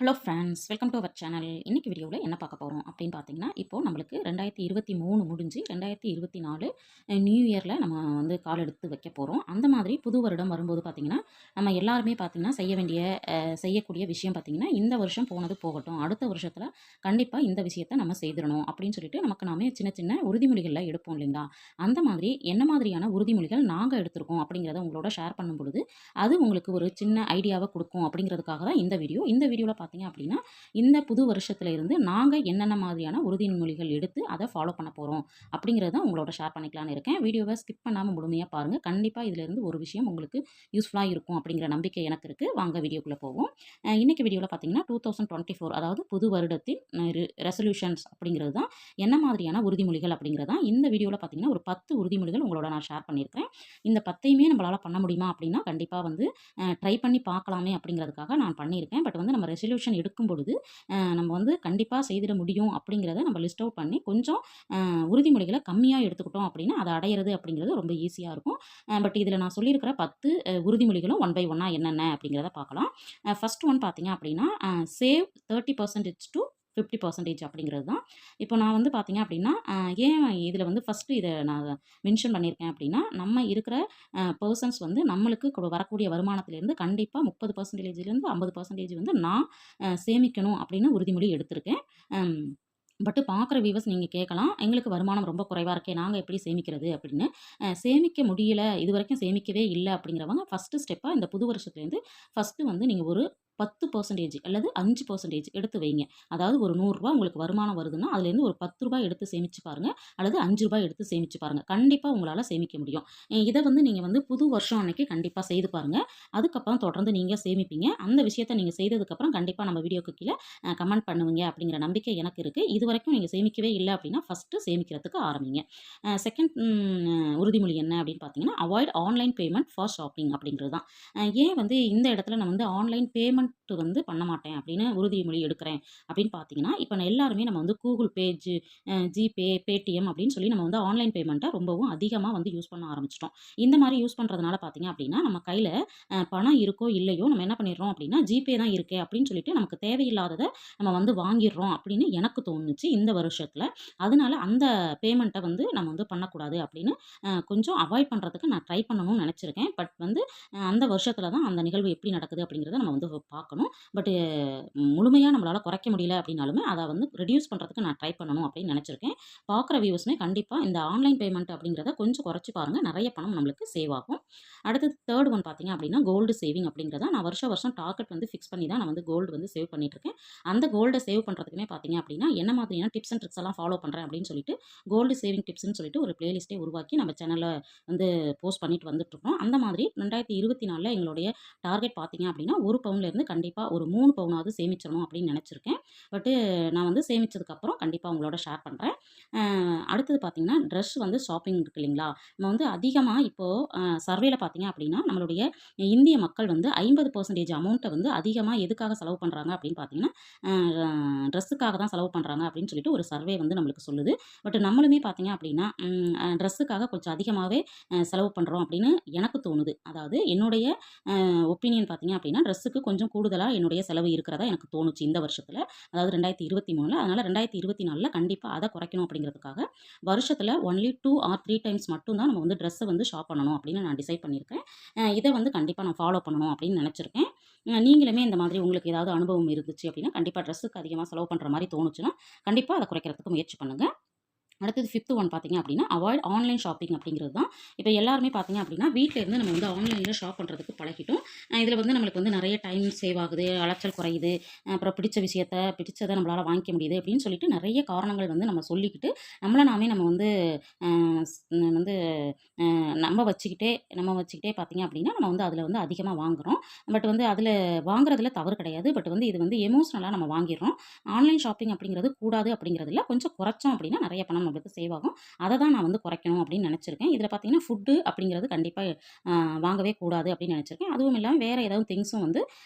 Hello friends, welcome to our channel. இன்னைக்கு வீடியோவில் என்ன பார்க்க போகிறோம் அப்படின்னு பார்த்தீங்கன்னா, இப்போ நம்மளுக்கு 2023 முடிஞ்சு 2024 நியூ இயரில் நம்ம வந்து கால் எடுத்து வைக்க போகிறோம். அந்த மாதிரி புது வருடம் வரும்போது பார்த்தீங்கன்னா, நம்ம எல்லாருமே பார்த்தீங்கன்னா செய்யக்கூடிய விஷயம் பார்த்தீங்கன்னா, இந்த வருஷம் போனது போகட்டும், அடுத்த வருஷத்தில் கண்டிப்பாக இந்த விஷயத்தை நம்ம செய்திடணும் அப்படின்னு சொல்லிட்டு நமக்கு நாமே சின்ன சின்ன உறுதிமொழிகளில் எடுப்போம் இல்லைங்களா? அந்த மாதிரி என்ன மாதிரியான உறுதிமொழிகள் நாங்கள் எடுத்திருக்கோம் அப்படிங்கிறத உங்களோட ஷேர் பண்ணும் பொழுது, அது உங்களுக்கு ஒரு சின்ன ஐடியாவை கொடுக்கும் அப்படிங்கிறதுக்காக தான் இந்த வீடியோ. இந்த வீடியோவில் பார்த்தீங்க அப்படின்னா, இந்த புது வருஷத்துல இருந்து நாங்க என்னென்ன மாதிரியான உறுதிமொழிகள் எடுத்து அதை ஃபாலோ பண்ண போறோம் அப்படிங்கிறத உங்களோட ஷேர் பண்ணிக்கலாம்னு இருக்கேன். வீடியோவை ஸ்கிப் பண்ணாம முழுமையா பாருங்க. கண்டிப்பா இதிலிருந்து ஒரு விஷயம் உங்களுக்கு யூஸ்ஃபுல்லா இருக்கும் அப்படிங்கிற நம்பிக்கை எனக்கு இருக்கு. வாங்க வீடியோக்குள்ள போவோம். இன்னைக்கு வீடியோல பார்த்தீங்கன்னா 2024 அதாவது புது வருடத்தின் ரெசல்யூஷன்ஸ் அப்படிங்கிறது தான் என்ன மாதிரியான உறுதிமொழிகள் அப்படிங்கிறது தான் இந்த வீடியோல பார்த்தீங்கன்னா ஒரு 10 உறுதிமொழிகள் உங்களோட நான் ஷேர் பண்ணியிருக்கிறேன். இந்த 10யுமே நம்மளால பண்ண முடியுமா அப்படின்னா கண்டிப்பா வந்து ட்ரை பண்ணி பார்க்கலாமே அப்படிங்கிறதுக்காக நான் பண்ணியிருக்கேன். பட் வந்து நம்ம ரெசல்யூஷன் எடுக்கும் பொழுது நம்ம வந்து கண்டிப்பாக செய்திட முடியும் அப்படிங்கிறத நம்ம லிஸ்ட் அவுட் பண்ணி கொஞ்சம் உறுதிமொழிகளை கம்மியாக எடுத்துக்கிட்டோம் அப்படின்னா அதை அடையிறது அப்படிங்கிறது ரொம்ப ஈஸியாக இருக்கும். பட் இதில் நான் சொல்லியிருக்கிற 10 உறுதிமொழிகளும் ஒன் பை ஒன்னாக என்னென்ன அப்படிங்கிறத பார்க்கலாம். ஃபர்ஸ்ட் ஒன் பார்த்தீங்க அப்படின்னா சேவ் 30% டு 50% அப்படிங்கிறது தான். இப்போ நான் வந்து பார்த்தீங்க அப்படின்னா ஏன் இதில் வந்து ஃபஸ்ட்டு இதை நான் மென்ஷன் பண்ணியிருக்கேன் அப்படின்னா, நம்ம இருக்கிற பெர்சன்ஸ் வந்து நம்மளுக்கு வரக்கூடிய வருமானத்திலேருந்து கண்டிப்பாக 30%லேருந்து 50% வந்து நான் சேமிக்கணும் அப்படின்னு உறுதிமொழி எடுத்திருக்கேன். அம் பட் பார்க்குற வியூவர்ஸ் நீங்க கேட்கலாம், "எங்களுக்கு வருமானம் ரொம்ப குறைவா இருக்கே, நாங்க எப்படி சேமிக்கிறது?" அப்படின்னு. சேமிக்க முடியல, இதுவரைக்கும் சேமிக்கவே இல்ல அப்படிங்கிறவங்க ஃபர்ஸ்ட்டு ஸ்டெப்பா இந்த புது வருஷத்துலேருந்து ஃபர்ஸ்ட்டு வந்து நீங்க ஒரு 10% அல்லது 5% எடுத்து வைங்க. அதாவது ஒரு ரூ. 100 உங்களுக்கு வருமானம் வருதுன்னா, அதுலேருந்து ஒரு ரூ. 10 எடுத்து சேமிச்சு பாருங்க, அல்லது ரூ. 5 எடுத்து சேமிச்சு பாருங்க. கண்டிப்பா உங்களால சேமிக்க முடியும். இத வந்து நீங்க வந்து புது வருஷம் அன்னைக்கு கண்டிப்பா செய்து பாருங்க. அதுக்கப்புறம் தொடர்ந்து நீங்க சேமிப்பீங்க. அந்த விஷயத்த நீங்க செய்ததுக்கப்புறம் கண்டிப்பா நம்ம வீடியோக்கு கீழ கமெண்ட் பண்ணுவீங்க அப்படிங்கிற நம்பிக்கை எனக்கு இருக்கு. இதுவரைக்கும் நீங்க சேமிக்கவே இல்ல அப்படின்னா, ஃபர்ஸ்ட்டு சேமிக்கிறதுக்கு ஆரம்பிங்க. செகண்ட் உறுதிமொழி என்ன அப்படின்னு பார்த்தீங்கன்னா, avoid online payment for shopping அப்படிங்கிறது தான். ஏன் வந்து இந்த இடத்துல நான் வந்து ஆன்லைன் பேமெண்ட் வந்து பண்ண மாட்டேன் அப்படின்னு உறுதிமொழி எடுக்கிறேன் அப்படின்னு பார்த்தீங்கன்னா, இப்ப எல்லாருமே நம்ம வந்து கூகுள் பே, ஜிபே, பேடிஎம் அப்படின்னு சொல்லி நம்ம வந்து ஆன்லைன் பேமெண்ட்ட ரொம்பவும் அதிகமா வந்து யூஸ் பண்ண ஆரம்பிச்சுட்டோம். இந்த மாரி யூஸ் பண்றதுனால பார்த்தீங்க அப்படின்னா, நம்ம கையில பணம் இருக்கோ இல்லையோ நம்ம என்ன பண்ணிடுறோம் அப்படின்னா, ஜிபே தான் இருக்கே அப்படின்னு சொல்லிட்டு நமக்கு தேவையில்லாதத நம்ம வந்து வாங்கிடுறோம் அப்படின்னு எனக்கு தோணுச்சு இந்த வருஷத்துல. அதனால அந்த பேமெண்ட்ட வந்து நம்ம வந்து பண்ணக்கூடாது அப்படின்னு கொஞ்சம் அவாய்ட் பண்றதுக்கு நான் ட்ரை பண்ணணும்னு நெனச்சிருக்கேன். பட் வந்து அந்த வருஷத்துல தான் அந்த நிகழ்வு எப்படி நடக்குது அப்படிங்கிறத நம்ம வந்து பார்க்கணும். பட் முழுமையா நம்மளால குறைக்க முடியல அப்படின்னாலுமே, அத வந்து ரெடியூஸ் பண்றதுக்கு நான் ட்ரை பண்ணணும் அப்படின்னு நெனச்சிருக்கேன். பார்க்குற வியூவர்ஸுமே கண்டிப்பா இந்த ஆன்லைன் பேமெண்ட் அப்படிங்கிறத கொஞ்சம் குறைச்சு பாருங்க. நெறைய பணம் நம்மளுக்கு சேவ் ஆகும். அடுத்தது தேர்ட் ஒன் பார்த்தீங்க அப்படின்னா, கோல்டு சேவிங் அப்படிங்கிறத நான் வருஷம் வருஷம் டார்கெட் வந்து ஃபிக்ஸ் பண்ணி தான் நான் வந்து கோல்டு வந்து சேவ் பண்ணிட்டுருக்கேன். அந்த கோல்ட சேவ் பண்றதுக்குமே பார்த்தீங்க அப்படின்னா, என்ன மாதிரியான டிப்ஸ் அண்ட் ட்ரிக்ஸ் எல்லாம் ஃபாலோ பண்றேன் அப்படின்னு சொல்லிட்டு, கோல்டு சேவிங் டிப்ஸ்ன்னு சொல்லிட்டு ஒரு பிளேலிஸ்ட்டே உருவாக்கி நம்ம சேனல்ல வந்து போஸ்ட் பண்ணிட்டு வந்துட்டுருக்கோம். அந்த மாதிரி 2024ல எங்களுடைய டார்கெட் பார்த்தீங்க அப்படின்னா, 1 பவுன்லேருந்து கண்டிப்பா ஒரு 3 பவுனாவது சேமிச்சிரணும் அப்படின்னு நெனச்சிருக்கேன். பட்டு நான் வந்து சேமிச்சதுக்கப்புறம் கண்டிப்பா உங்களோட ஷேர் பண்றேன். அடுத்தது பார்த்தீங்கன்னா, ட்ரெஸ் வந்து ஷாப்பிங் இருக்கு இல்லைங்களா? நம்ம வந்து அதிகமா இப்போ சர்வேல பார்த்தீங்க அப்படின்னா, நம்மளுடைய இந்திய மக்கள் வந்து 50% அமௌண்ட்ட வந்து அதிகமா எதுக்காக செலவு பண்றாங்க அப்படின்னு பார்த்தீங்கன்னா, ட்ரெஸ்ஸுக்காக தான் செலவு பண்றாங்க அப்படின்னு சொல்லிட்டு ஒரு சர்வே வந்து நம்மளுக்கு சொல்லுது. பட் நம்மளுமே பார்த்தீங்க அப்படின்னா, ட்ரெஸ்ஸுக்காக கொஞ்சம் அதிகமாவே செலவு பண்றோம் அப்படின்னு எனக்கு தோணுது. அதாவது என்னுடைய ஒப்பீனியன் பார்த்தீங்க அப்படின்னா, ட்ரெஸ்ஸுக்கு கொஞ்சம் கூடுதலா என்னுடைய செலவு இருக்கிறதா எனக்கு தோணுச்சு இந்த வருஷத்துல. அதாவது 2023ல. அதனால 2024ல கண்டிப்பா அத குறைக்கணும் அப்படிங்கிறதுக்காக, வருஷத்துல ஒன்லி 2 ஆர் 3 டைம்ஸ் மட்டும் தான் நம்ம வந்து ட்ரெஸ்ஸ வந்து ஷாப் பண்ணணும் அப்படின்னு நான் டிசைட் பண்ணியிருக்கேன். இத வந்து கண்டிப்பா நான் ஃபாலோ பண்ணணும் அப்படின்னு நெனச்சிருக்கேன். நீங்களுமே இந்த மாதிரி உங்களுக்கு ஏதாவது அனுபவம் இருந்துச்சு அப்படின்னா, கண்டிப்பா ட்ரெஸ்ஸுக்கு அதிகமா செலவு பண்ற மாரி தோணுச்சுன்னா, கண்டிப்பா அத குறைக்கிறதுக்கு முயற்சி பண்ணுங்க. அடுத்தது 5த் ஒன் பார்த்தீங்க அப்படின்னா, அவாய்ட் ஆன்லைன் ஷாப்பிங் அப்படிங்கிறது தான். இப்ப எல்லாருமே பார்த்தீங்க அப்படின்னா, வீட்ல இருந்து நம்ம வந்து ஆன்லைன்ல ஷாப் பண்றதுக்கு பழகிட்டோம். இதில வந்து நம்மளுக்கு வந்து நெறைய டைம் சேவ் ஆகுது, அலைச்சல் குறையுது, அப்புறம் பிடிச்சத நம்மளால வாங்கிக்க முடியுது அப்படின்னு சொல்லிட்டு நெறைய காரணங்கள் வந்து நம்ம சொல்லிக்கிட்டு, நம்மள நாமே நம்ம வந்து அ ஸ் வந்து நம்ம வச்சுக்கிட்டே பார்த்தீங்க அப்படின்னா, நம்ம வந்து அதில வந்து அதிகமா வாங்குறோம். பட் வந்து அதில வாங்குறதில தவறு கிடையாது. பட் வந்து இது வந்து எமோஷனலா நம்ம வாங்கிர்றோம். ஆன்லைன் ஷாப்பிங் அப்படிங்கிறது கூடாது அப்படிங்கிறது இல்ல. கொஞ்சம் குறைச்சோம் அப்படின்னா, நெறைய பணம் நம்மளுக்கு சேவ் ஆகும். அத தான் நான் வந்து குறைக்கணும் அப்படின்னு நினச்சிருக்கேன். இதில பார்த்தீங்கன்னா, ஃபுட்டு அப்படிங்கிறது கண்டிப்பா வாங்கவே கூடாது அப்படின்னு நினச்சிருக்கேன். அதுவும் இல்லாம வேற ஏதாவது திங்ஸும் வந்து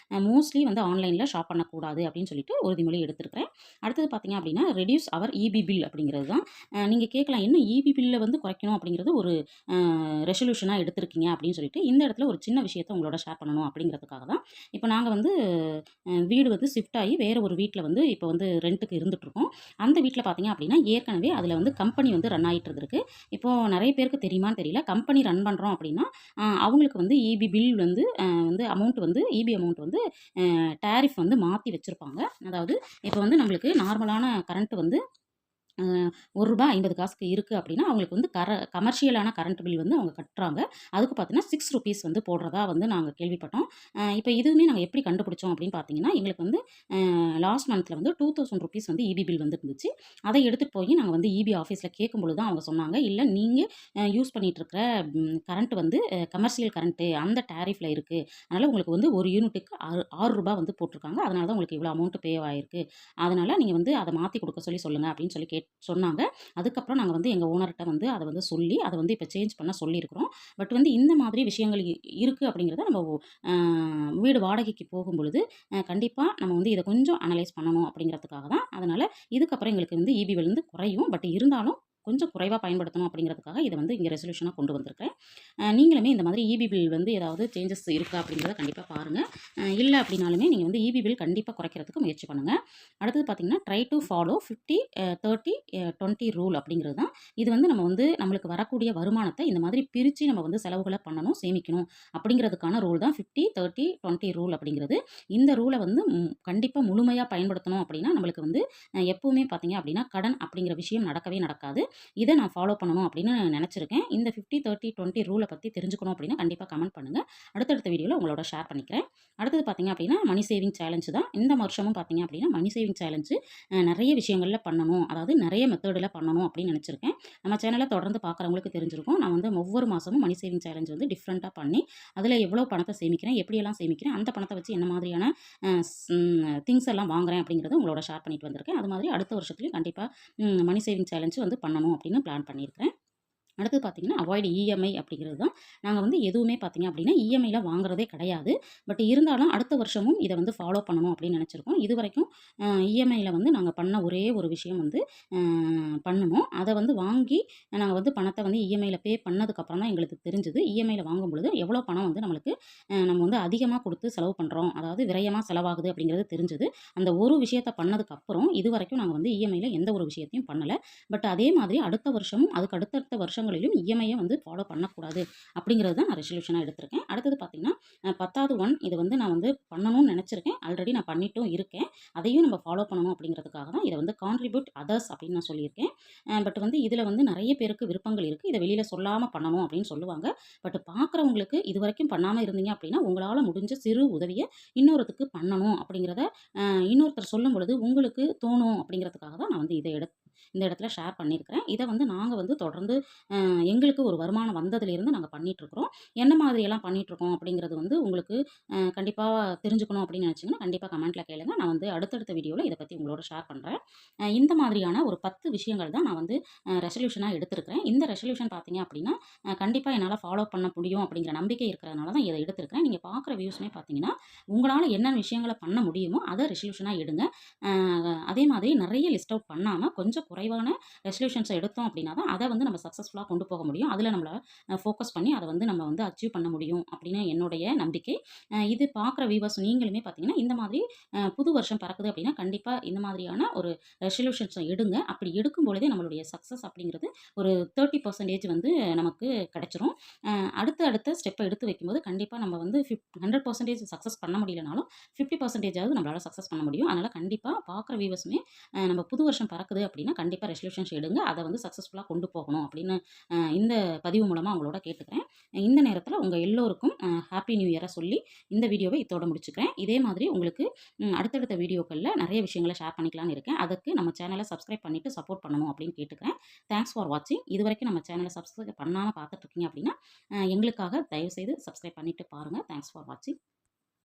மோஸ்ட்லி வந்து ஆன்லைன்ல ஷாப் பண்ணக்கூடாது அப்படின்னு சொல்லிட்டு உறுதிமொழி எடுத்திருக்கிறேன். அடுத்தது பார்த்தீங்க அப்படின்னா, ரெடியூஸ் அவர் ஈபி பில் அப்படிங்கிறது தான். நீங்க கேட்கலாம், என்ன ஈபி பில்ல வந்து குறைக்கணும் அப்படிங்கிறது ஒரு அ ரெசல்யூஷனா எடுத்திருக்கீங்க அப்படின்னு சொல்லிட்டு, இந்த இடத்துல ஒரு சின்ன விஷயத்த உங்களோட ஷேர் பண்ணணும் அப்படிங்கிறதுக்காக தான். இப்ப நாங்க வந்து வீடு வந்து ஷிஃப்ட் ஆயி வேற ஒரு வீட்ல வந்து இப்ப வந்து ரென்ட்டுக்கு இருந்துட்டுருக்கோம். அந்த வீட்ல பார்த்தீங்க அப்படின்னா, ஏற்கனவே அதுல வந்து கம்பெனி வந்து ரன் ஆயிட்டு இருந்திருக்கு. இப்போ நெறைய பேருக்கு தெரியுமான்னு தெரியல. கம்பெனி ரன் பண்றோம் அப்படின்னா, அவங்களுக்கு வந்து ஈபி பில் வந்து வந்து அமௌண்ட் வந்து ஈபி அமௌண்ட் வந்து டாரிஃப் வந்து மாத்தி வச்சிருப்பாங்க. அதாவது இப்ப வந்து நம்மளுக்கு நார்மலான கரண்ட் வந்து அ ரூ. 1.50 இருக்கு அப்படின்னா, அவங்களுக்கு வந்து கமர்ஷியலான கரண்ட் பில் வந்து அவங்க கட்டுறாங்க. அதுக்கு பார்த்தீங்கன்னா, ₹6 வந்து போடுறதா வந்து நாங்க கேள்விப்பட்டோம். இப்ப இதுவுமே நாங்க எப்படி கண்டுபிடிச்சோம் அப்படின்னு பார்த்தீங்கன்னா, எங்களுக்கு வந்து லாஸ்ட் மந்த்ல வந்து ₹2000 வந்து ஈபி பில் வந்துருந்துச்சு. அத எடுத்துட்டு போய் நாங்க வந்து ஈபி ஆஃபீஸ்ல கேட்கும்பொழுது தான் அவங்க சொன்னாங்க, "இல்ல நீங்க யூஸ் பண்ணிட்டு இருக்கிற கரண்ட் வந்து கமர்ஷியல் கரண்ட் அந்த டாரிஃப்ல இருக்கு. அதனால உங்களுக்கு வந்து ஒரு யூனிட்டுக்கு ரூ. 6 வந்து போட்டுருக்காங்க. அதனால தான் உங்களுக்கு இவ்வளோ அமௌண்ட் பே ஆயிருக்கு. அதனால நீங்க வந்து அத மாத்தி குடுக்க சொல்லுங்க" அப்படின்னு சொல்லி சொன்னாங்க. அதுக்கப்புறம் நாங்க வந்து எங்க ஓனர்ட்ட வந்து அத வந்து சொல்லி, அத வந்து இப்ப சேஞ்ச் பண்ண சொல்லியிருக்கிறோம். பட் வந்து இந்த மாதிரி விஷயங்கள் இருக்கு அப்படிங்கிறத நம்ம அ வீடு வாடகைக்கு போகும்பொழுது, கண்டிப்பா நம்ம வந்து இத கொஞ்சம் அனலைஸ் பண்ணணும் அப்படிங்கிறதுக்காக தான். அதனால இதுக்கப்புறம் எங்களுக்கு வந்து ஈபி பில் வந்து குறையும். பட் இருந்தாலும் கொஞ்சம் குறைவா பயன்படுத்தணும் அப்படிங்கிறதுக்காக இத வந்து இங்க ரெசல்யூஷனா கொண்டு வந்திருக்கிறேன். நீங்களுமே இந்த மாதிரி ஈபி பில் வந்து ஏதாவது சேஞ்சஸ் இருக்கா அப்படிங்கிறத கண்டிப்பா பாருங்க. இல்ல அப்படின்னாலுமே நீங்க வந்து ஈபி பில் கண்டிப்பா குறைக்கிறதுக்கு முயற்சி பண்ணுங்க. அடுத்தது பார்த்தீங்கன்னா, ட்ரை டூ ஃபாலோ 50, 30, 20 ரூல் அப்படிங்கிறது தான். இது வந்து நம்ம வந்து நம்மளுக்கு வரக்கூடிய வருமானத்த இந்த மாதிரி பிரிச்சு நம்ம வந்து செலவுகள பண்ணணும், சேமிக்கணும் அப்படிங்கிறதுக்கான ரூல் தான் 50, 30, 20 ரூல் அப்படிங்கிறது. இந்த ரூல வந்து கண்டிப்பா முழுமையா பயன்படுத்தணும் அப்படின்னா, நம்மளுக்கு வந்து எப்பவுமே பார்த்தீங்க அப்படின்னா, கடன் அப்படிங்கிற விஷயம் நடக்கவே நடக்காது. இத நான் ஃபாலோ பண்ணணும் அப்படின்னு நெனச்சிருக்கேன். இந்த 50, 30, 20 ரூல பத்தி தெரிஞ்சுக்கணும் அப்படின்னா, கண்டிப்பா கமெண்ட் பண்ணுங்க. அடுத்தடுத்த வீடியோல உங்களோட ஷேர் பண்ணிக்கிறேன். அடுத்தது பார்த்தீங்க அப்படின்னா, மணி சேவிங் சேலஞ்ச் தான். இந்த வருஷமும் பார்த்தீங்க அப்படின்னா, மணி சேவிங் சேலஞ்சு நெறைய விஷயங்கள்ல பண்ணணும். அதாவது நெறைய மெத்தேடுல பண்ணணும் அப்படின்னு நெனச்சிருக்கேன். நம்ம சேனல தொடர்ந்து பார்க்குறவங்களுக்கு தெரிஞ்சிருக்கும். நான் வந்து ஒவ்வொரு மாசமும் மணி சேவிங் சேலஞ்ச் வந்து டிஃப்ரெண்ட்டா பண்ணி, அதில எவ்வளோ பணத்த சேமிக்கிறேன், எப்படியெல்லாம் சேமிக்கிறேன், அந்த பணத்த வச்சு என்ன மாதிரியான அ ஸ் திங்ஸ் எல்லாம் வாங்குறேன் அப்படிங்கிறத உங்களோட ஷேர் பண்ணிட்டு வந்திருக்கேன். அது மாதிரி அடுத்த வருஷத்துலயும் கண்டிப்பா மணி சேவிங் சேலஞ்ச் வந்து பண்ணணும் அப்படின்னு பிளான் பண்ணியிருக்கிறேன். அடுத்தது பார்த்தீங்கன்னா, அவாய்ட் இஎம்ஐ அப்படிங்கிறது தான். நாங்க வந்து எதுவுமே பார்த்தீங்க அப்படின்னா, இஎம்ஐல வாங்குறதே கிடையாது. பட் இருந்தாலும் அடுத்த வருஷமும் இத வந்து ஃபாலோ பண்ணணும் அப்படின்னு நெனச்சிருக்கோம். இதுவரைக்கும் இஎம்ஐல வந்து நாங்க பண்ண ஒரே ஒரு விஷயம் வந்து அ பண்ணுனோம். அத வந்து வாங்கி நாங்க வந்து பணத்த வந்து இஎம்ஐல பே பண்ணதுக்கப்புறம் தான் எங்களுக்கு தெரிஞ்சது. இஎம்ஐல வாங்கும்பொழுது எவ்வளோ பணம் வந்து நம்மளுக்கு நம்ம வந்து அதிகமா குடுத்து செலவு பண்றோம். அதாவது விரயமா செலவாகுது அப்படிங்கிறது தெரிஞ்சது. அந்த ஒரு விஷயத்த பண்ணதுக்கப்புறம் இதுவரைக்கும் நாங்க வந்து இஎம்ஐல எந்த ஒரு விஷயத்தையும் பண்ணல. பட் அதே மாதிரி அடுத்த வருஷமும், அதுக்கு அடுத்தடுத்த வருஷங்களிலும் இஎம்ஐய வந்து ஃபாலோ பண்ணக்கூடாது அப்படிங்கிறது தான் நான் ரெசல்யூஷனா எடுத்திருக்கேன். அடுத்தது பார்த்தீங்கன்னா, 10வது ஒன் இது வந்து நான் வந்து பண்ணணும்னு நெனச்சிருக்கேன். ஆல்ரெடி நான் பண்ணிட்டும் இருக்கேன். அதையும் நம்ம ஃபாலோ பண்ணணும் அப்படிங்கிறதுக்காக தான் இத வந்து கான்ட்ரிபியூட் அதர்ஸ் அப்படின்னு நான் சொல்லியிருக்கேன். பட் வந்து இதில வந்து நெறைய பேருக்கு விருப்பங்கள் இருக்கு. இத வெளியில சொல்லாம பண்ணணும் அப்படின்னு சொல்லுவாங்க. பட் பார்க்குறவங்களுக்கு இதுவரைக்கும் பண்ணாம இருந்தீங்க அப்படின்னா, உங்களால முடிஞ்ச சிறு உதவிய இன்னொருத்தருக்கு பண்ணணும் அப்படிங்கிறத இன்னொருத்தர் சொல்லும்பொழுது உங்களுக்கு தோணும் அப்படிங்கிறதுக்காக தான் நான் வந்து இந்த இடத்துல ஷேர் பண்ணியிருக்கிறேன். இத வந்து நாங்க வந்து தொடர்ந்து எங்களுக்கு ஒரு வருமானம் வந்ததிலிருந்து நாங்க பண்ணிட்டுருக்கிறோம். என்ன மாதிரியெல்லாம் பண்ணிட்டுருக்கோம் அப்படிங்கிறது வந்து உங்களுக்கு கண்டிப்பா தெரிஞ்சுக்கணும் அப்படின்னு நினைச்சீங்கன்னா, கண்டிப்பா கமெண்ட்ல கேளுங்க. நான் வந்து அடுத்தடுத்த வீடியோல இத பத்தி உங்களோட ஷேர் பண்றேன். இந்த மாதிரியான ஒரு 10 விஷயங்கள் தான் நான் வந்து ரெசல்யூஷனா எடுத்திருக்கிறேன். இந்த ரெசல்யூஷன் பார்த்தீங்க அப்படின்னா, கண்டிப்பா என்னால ஃபாலோ பண்ண முடியும் அப்படிங்கிற நம்பிக்கை இருக்கிறதுனால தான் இத எடுத்திருக்கிறேன். நீங்க பார்க்குற வியூஸுமே பார்த்தீங்கன்னா, உங்களால என்னென்ன விஷயங்கள பண்ண முடியுமோ, அத ரெசல்யூஷனா எடுங்க. அ அதே மாதிரி நெறைய லிஸ்ட் அவுட் பண்ணாம, கொஞ்சம் குறைவான ரெசல்யூஷன்ஸ எடுத்தோம் அப்படின்னா தான், அத வந்து நம்ம சக்சஸ்ஃபுல்லா கொண்டு போக முடியும். அதில நம்மள ஃபோக்கஸ் பண்ணி அத வந்து நம்ம வந்து அச்சீவ் பண்ண முடியும் அப்படின்னு என்னுடைய நம்பிக்கை. இது பார்க்குற வியூவர்ஸ் நீங்களுமே பார்த்தீங்கன்னா, இந்த மாதிரி புது வருஷம் பிறக்குது அப்படின்னா, கண்டிப்பா இந்த மாதிரியான ஒரு ரெசல்யூஷன்ஸ எடுங்க. அப்படி எடுக்கும் பொழுதே நம்மளுடைய சக்சஸ் அப்படிங்கிறது ஒரு 30% வந்து நமக்கு கிடைச்சிரும். அ அடுத்த ஸ்டெப்ப எடுத்து வைக்கும்போது, கண்டிப்பா நம்ம வந்து 100% சக்சஸ் பண்ண முடியலனாலும், 50% நம்மளால சக்சஸ் பண்ண முடியும். அதனால கண்டிப்பா பார்க்குற வியூவர்ஸுமே நம்ம புது வருஷம் பிறக்குது அப்படின்னா, கண்டிப்பா ரெசல்யூஷன்ஸ் எடுங்க. அத வந்து சக்சஸ்ஃபுல்லா கொண்டு போகணும் அப்படின்னு இந்த பதிவு மூலமா உங்களோட கேட்டுக்கிறேன். இந்த நேரத்தில உங்க எல்லோருக்கும் ஹேப்பி நியூ இயர சொல்லி இந்த வீடியோவ இத்தோட முடிச்சுக்கிறேன். இதே மாதிரி உங்களுக்கு அடுத்தடுத்த வீடியோக்கள்ல நெறைய விஷயங்கள ஷேர் பண்ணிக்கலான்னு இருக்கேன். அதுக்கு நம்ம சேனல சப்ஸ்கிரைப் பண்ணிட்டு சப்போர்ட் பண்ணணும் அப்படின்னு கேட்டுக்கிறேன். தேங்க்ஸ் ஃபார் வாட்சிங். இதுவரைக்கும் நம்ம சேனல சப்ஸ்கிரைப் பண்ணாம பார்த்துட்டு இருக்கீங்க அப்படின்னா, எங்களுக்காக தயவுசெய்து சப்ஸ்கிரைப் பண்ணிட்டு பாருங்க. தேங்க்ஸ் ஃபார் வாட்சிங்.